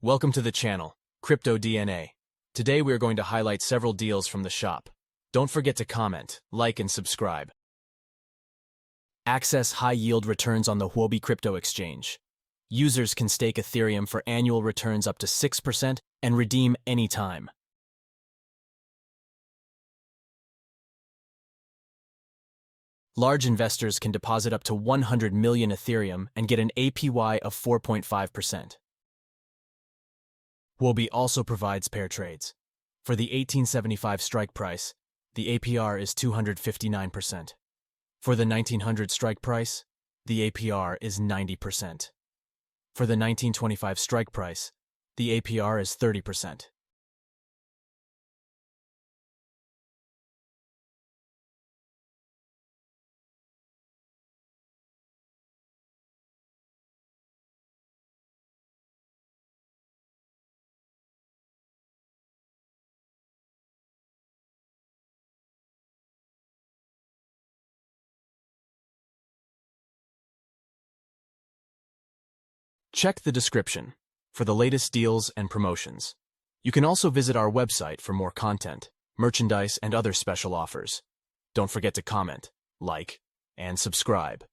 Welcome to the channel, Crypto DNA. Today we are going to highlight several deals from the shop. Don't forget to comment, like, and subscribe. Access high-yield returns on the HUOBI crypto exchange. Users can stake Ethereum for annual returns up to 6% and redeem anytime. Large investors can deposit up to 100 million Ethereum and get an APY of 4.5%. HUOBI also provides pair trades. For the 1875 strike price, the APR is 259%. For the 1900 strike price, the APR is 90%. For the 1925 strike price, the APR is 30%. Check the description for the latest deals and promotions. You can also visit our website for more content, merchandise, and other special offers. Don't forget to comment, like, and subscribe.